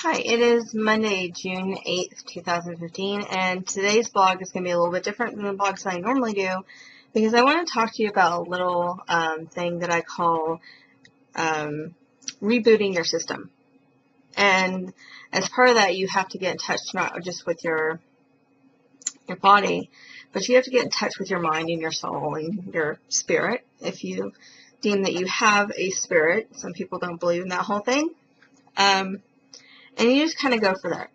Hi, it is Monday, June 8th, 2015, and today's blog is going to be a little bit different than the blogs I normally do because I want to talk to you about a little thing that I call rebooting your system. And as part of that, you have to get in touch not just with your body, but you have to get in touch with your mind and your soul and your spirit. If you deem that you have a spirit, some people don't believe in that whole thing. And you just kind of go for there.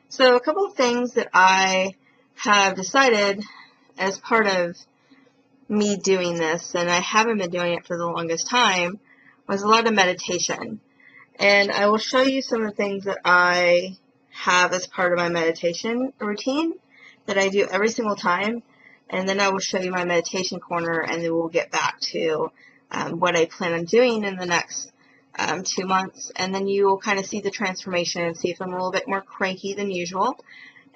So a couple of things that I have decided as part of me doing this, and I haven't been doing it for the longest time, was a lot of meditation. And I will show you some of the things that I have as part of my meditation routine that I do every single time. And then I will show you my meditation corner, and then we'll get back to what I plan on doing in the next 2 months, and then you will kind of see the transformation and see if I'm a little bit more cranky than usual,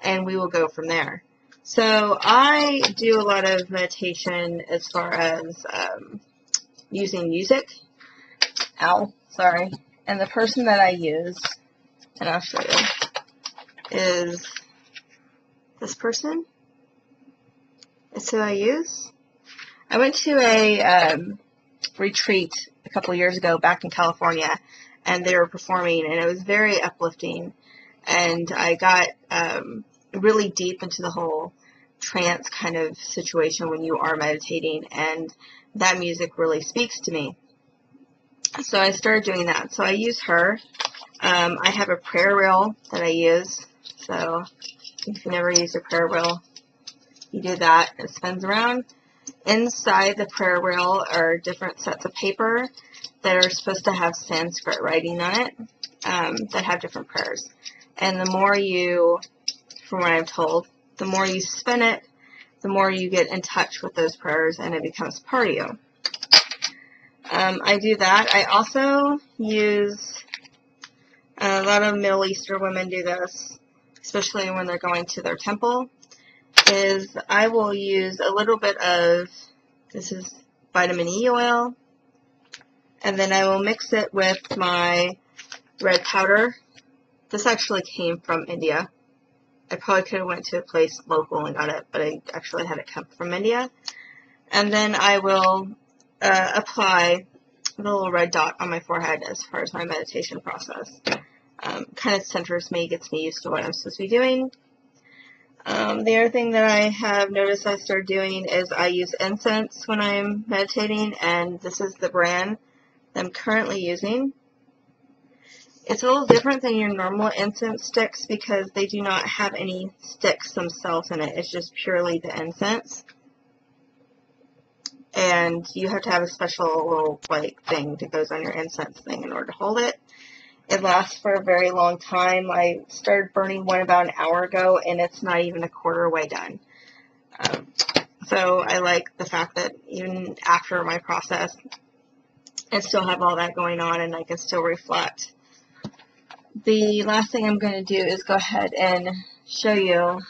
and we will go from there. So I do a lot of meditation as far as using music. And the person that I use, and I'll show you, is this person. It's who I use. I went to a retreat a couple of years ago back in California, and they were performing, and it was very uplifting, and I got really deep into the whole trance kind of situation when you are meditating, and that music really speaks to me. So I started doing that. So I use her. I have a prayer wheel that I use, so if you never use a prayer wheel, you do that. It spins around. Inside the prayer wheel are different sets of paper that are supposed to have Sanskrit writing on it that have different prayers. And the more you, from what I'm told, the more you spin it, the more you get in touch with those prayers and it becomes part of you. I do that. I also use, a lot of Middle Eastern women do this, especially when they're going to their temple, is I will use a little bit of, this is vitamin E oil, and then I will mix it with my red powder. This actually came from India. I probably could have went to a place local and got it, but I actually had it come from India. And then I will apply the little red dot on my forehead as far as my meditation process. Kind of centers me, gets me used to what I'm supposed to be doing. The other thing that I have noticed I started doing is I use incense when I'm meditating, and this is the brand that I'm currently using. It's a little different than your normal incense sticks because they do not have any sticks themselves in it. It's just purely the incense. And you have to have a special little thing that goes on your incense thing in order to hold it. It lasts for a very long time. I started burning one about an hour ago, and it's not even a quarter way done. So I like the fact that even after my process, I still have all that going on, and I can still reflect. The last thing I'm going to do is go ahead and show you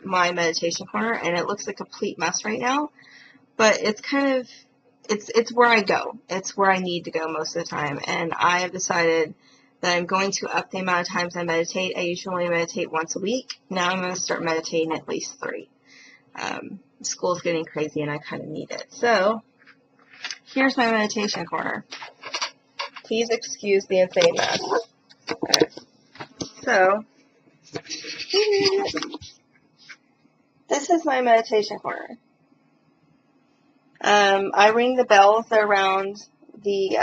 my meditation corner, and it looks a complete mess right now, but it's kind of, it's where I go. It's where I need to go most of the time, and I have decided that I'm going to up the amount of times I meditate. I usually meditate once a week. Now I'm going to start meditating at least 3. School's getting crazy and I kind of need it. So, here's my meditation corner. Please excuse the insane mess. Okay. So, this is my meditation corner. I ring the bells around the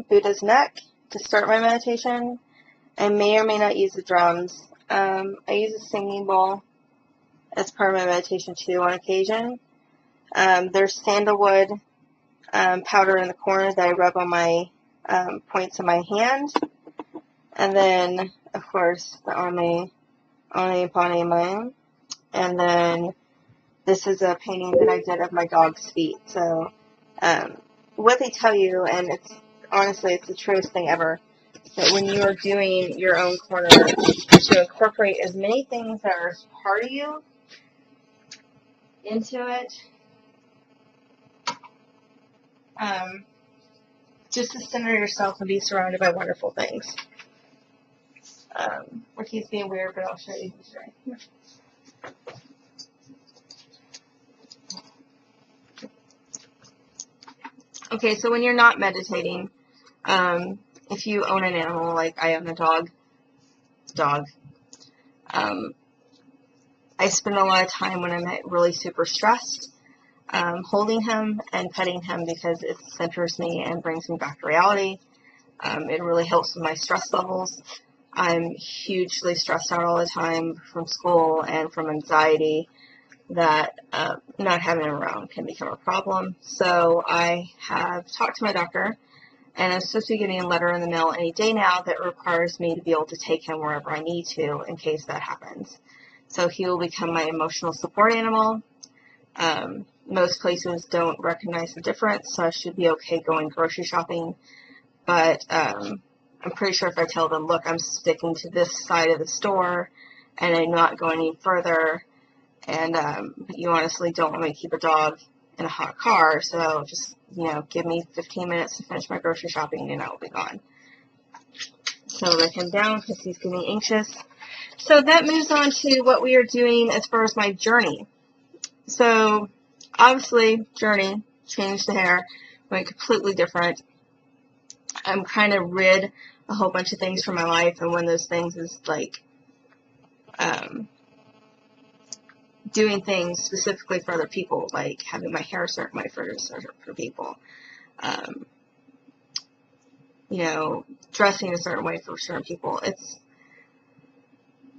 Buddha's neck to start my meditation. I may or may not use the drums. I use a singing bowl as part of my meditation too on occasion. There's sandalwood powder in the corner that I rub on my points of my hand. And then, of course, the Ame Pane Mayam. And then this is a painting that I did of my dog's feet. So what they tell you, and it's honestly, it's the truest thing ever, that when you are doing your own corner, to incorporate as many things that are part of you into it, just to center yourself and be surrounded by wonderful things. where he's being weird, but I'll show you who's right here. Okay, so when you're not meditating, if you own an animal, like I own a dog, I spend a lot of time when I'm really super stressed, holding him and petting him because it centers me and brings me back to reality. It really helps with my stress levels. I'm hugely stressed out all the time from school and from anxiety that not having him around can become a problem. So I have talked to my doctor, and I'm supposed to be getting a letter in the mail any day now that requires me to be able to take him wherever I need to in case that happens. So he will become my emotional support animal. Most places don't recognize the difference, so I should be okay going grocery shopping. But I'm pretty sure if I tell them, look, I'm sticking to this side of the store and I'm not going any further, and you honestly don't want me to keep a dog in a hot car, so just, give me 15 minutes to finish my grocery shopping and I'll be gone. So let him down because he's getting anxious. So that moves on to what we are doing as far as my journey. So obviously, journey, changed the hair, went completely different. I'm kind of rid a whole bunch of things from my life, and one of those things is like doing things specifically for other people, like having my hair a certain way for people, dressing a certain way for certain people. It's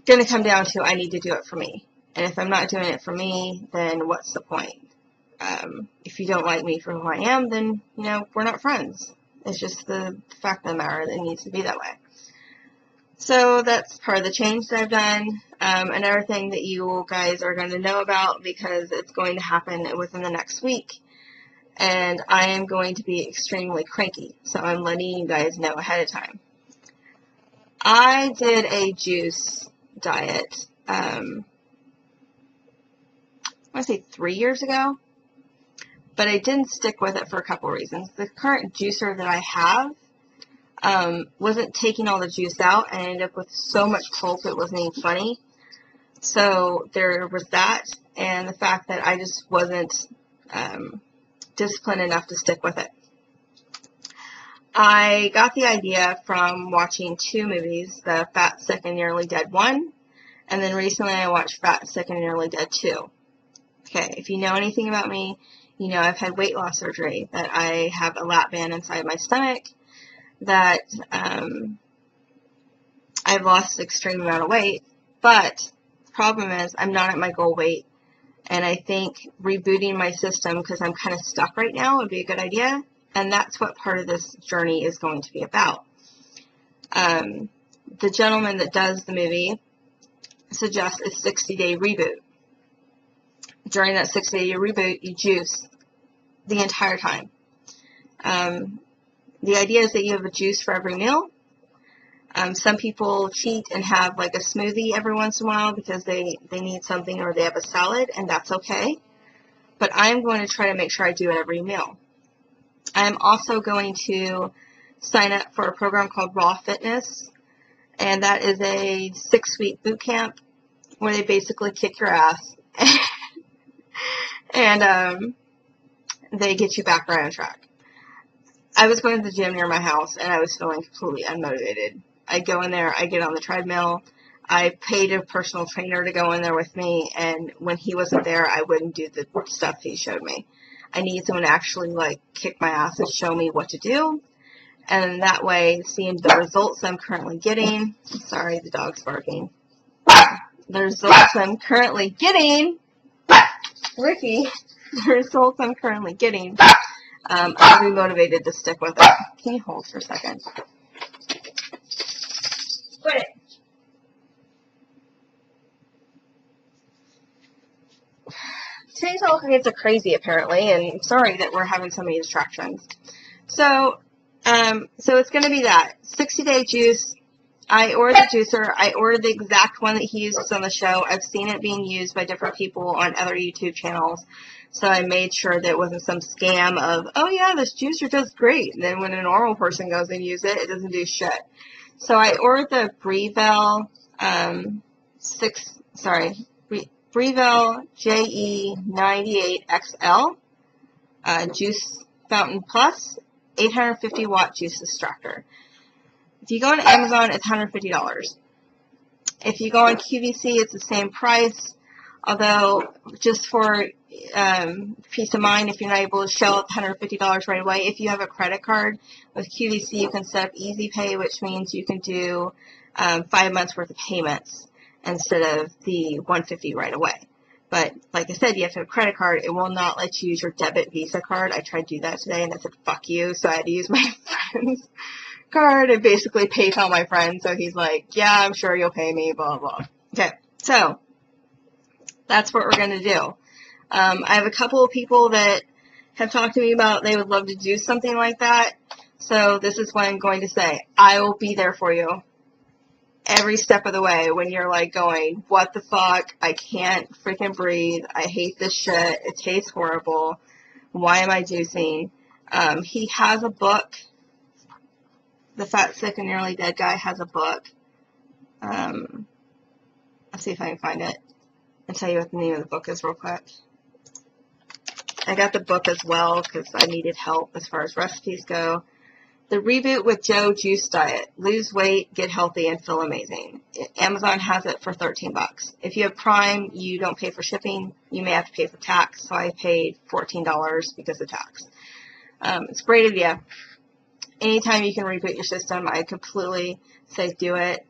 going to come down to I need to do it for me, and if I'm not doing it for me, then what's the point? If you don't like me for who I am, then we're not friends. It's just the fact of the matter that it needs to be that way. So that's part of the change that I've done. Another thing that you guys are going to know about because it's going to happen within the next week. And I am going to be extremely cranky. So I'm letting you guys know ahead of time. I did a juice diet, I want to say 3 years ago. But I didn't stick with it for a couple reasons. The current juicer that I have wasn't taking all the juice out, and I ended up with so much pulp it wasn't even funny. So there was that, and the fact that I just wasn't disciplined enough to stick with it. I got the idea from watching 2 movies, the Fat, Sick, and Nearly Dead 1, and then recently I watched Fat, Sick, and Nearly Dead 2. Okay, if you know anything about me, I've had weight loss surgery, that I have a lap band inside my stomach, that I've lost an extreme amount of weight, but the problem is I'm not at my goal weight, and I think rebooting my system, because I'm kind of stuck right now, would be a good idea, and that's what part of this journey is going to be about. The gentleman that does the movie suggests a 60-day reboot. During that 60-day reboot, you juice the entire time. The idea is that you have a juice for every meal. Some people cheat and have like a smoothie every once in a while because they need something, or they have a salad, and that's okay. But I'm going to try to make sure I do it every meal. I'm also going to sign up for a program called Raw Fitness, and that is a 6-week boot camp where they basically kick your ass and they get you back right on track. I was going to the gym near my house, and I was feeling completely unmotivated. I go in there, I get on the treadmill, I paid a personal trainer to go in there with me, and when he wasn't there, I wouldn't do the stuff he showed me. I need someone to actually, kick my ass and show me what to do, and that way, seeing the results I'm currently getting, sorry, the dog's barking, the results I'm currently getting, Ricky, the results I'm currently getting, I'll be motivated to stick with it. Can you hold for a second? Quit it. Today's all kinds of crazy, apparently, and I'm sorry that we're having so many distractions. So it's going to be that 60-day juice. I ordered the juicer. I ordered the exact one that he uses on the show. I've seen it being used by different people on other YouTube channels. So I made sure that it wasn't some scam of, oh yeah, this juicer does great. And then when a normal person goes and uses it, it doesn't do shit. So I ordered the Breville Breville JE98XL Juice Fountain Plus 850 watt juice extractor. If you go on Amazon, it's $150. If you go on QVC, it's the same price. Although, just for peace of mind, if you're not able to shell out $150 right away, if you have a credit card with QVC, you can set up Easy Pay, which means you can do 5 months worth of payments instead of the $150 right away. But like I said, you have to have a credit card. It will not let you use your debit Visa card. I tried to do that today, and it said, fuck you, so I had to use my friend's card and basically PayPal my friend. So he's like, yeah, I'm sure you'll pay me, blah, blah. Okay, so that's what we're going to do. I have a couple of people that have talked to me about they would love to do something like that. So this is what I'm going to say. I will be there for you every step of the way when you're like going, what the fuck? I can't freaking breathe. I hate this shit. It tastes horrible. Why am I juicing? He has a book. The Fat, Sick, and Nearly Dead guy has a book. Let's see if I can find it and tell you what the name of the book is real quick. I got the book as well because I needed help as far as recipes go. The Reboot with Joe Juice Diet. Lose weight, get healthy, and feel amazing. Amazon has it for $13. If you have Prime, you don't pay for shipping. You may have to pay for tax, so I paid $14 because of tax. It's a great idea. Anytime you can reboot your system, I completely say do it.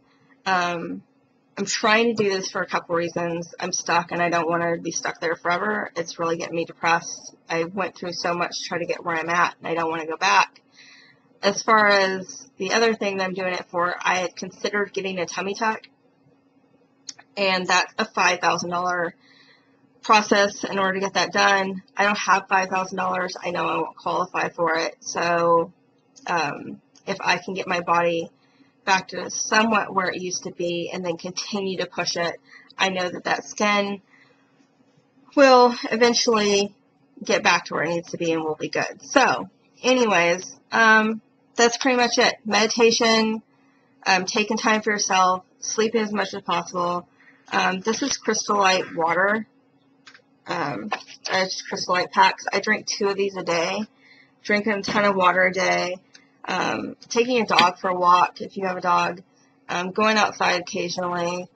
I'm trying to do this for a couple reasons. I'm stuck, and I don't want to be stuck there forever. It's really getting me depressed. I went through so much to try to get where I'm at, and I don't want to go back. As far as the other thing that I'm doing it for, I had considered getting a tummy tuck, and that's a $5,000 process in order to get that done. I don't have $5,000. I know I won't qualify for it, so if I can get my body back to somewhat where it used to be and then continue to push it, I know that that skin will eventually get back to where it needs to be and will be good. So, anyways, that's pretty much it. Meditation, taking time for yourself, sleeping as much as possible. This is Crystal Light water. It's Crystal Light packs. I drink 2 of these a day. Drinking a ton of water a day. Taking your dog for a walk if you have a dog. Going outside occasionally.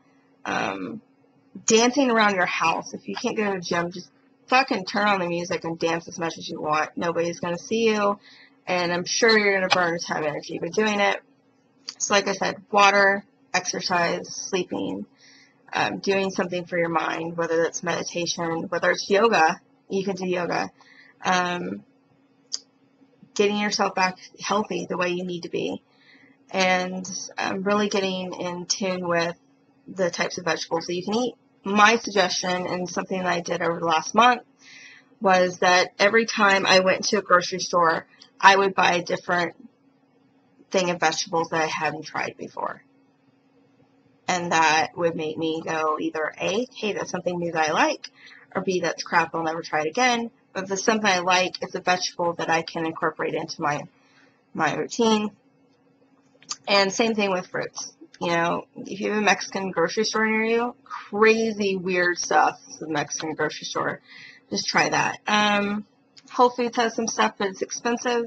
Dancing around your house. If you can't go to the gym, just fucking turn on the music and dance as much as you want. Nobody's going to see you. And I'm sure you're going to burn a ton of energy by doing it. So like I said, water, exercise, sleeping, doing something for your mind, whether it's meditation, whether it's yoga, you can do yoga. Getting yourself back healthy the way you need to be. And really getting in tune with the types of vegetables that you can eat. My suggestion, and something that I did over the last month, was that every time I went to a grocery store, I would buy a different thing of vegetables that I hadn't tried before. And that would make me go either A, hey, that's something new that I like, or B, that's crap, I'll never try it again. But if it's something I like, it's a vegetable that I can incorporate into my routine. And same thing with fruits. You know, if you have a Mexican grocery store near you, crazy weird stuff at the Mexican grocery store. Just try that. Whole Foods has some stuff, but it's expensive.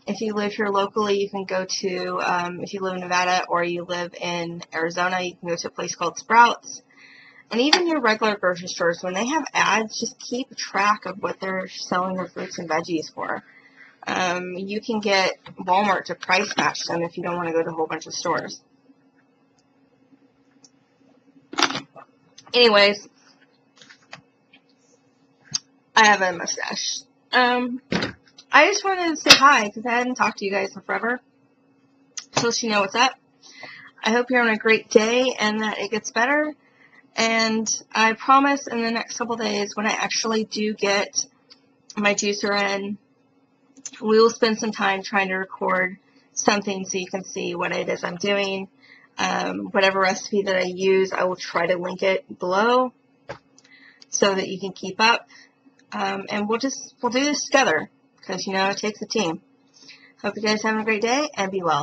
If you live here locally, you can go to, if you live in Nevada or you live in Arizona, you can go to a place called Sprouts. And even your regular grocery stores, when they have ads, just keep track of what they're selling their fruits and veggies for. You can get Walmart to price match them if you don't want to go to a whole bunch of stores. Anyways, I have a mustache. I just wanted to say hi because I hadn't talked to you guys in forever. So let you know what's up. I hope you're having a great day and that it gets better. And I promise in the next couple days, when I actually do get my juicer in, we will spend some time trying to record something so you can see what it is I'm doing. Whatever recipe that I use, I will try to link it below so that you can keep up. And we'll do this together because, you know, it takes a team. Hope you guys have a great day and be well.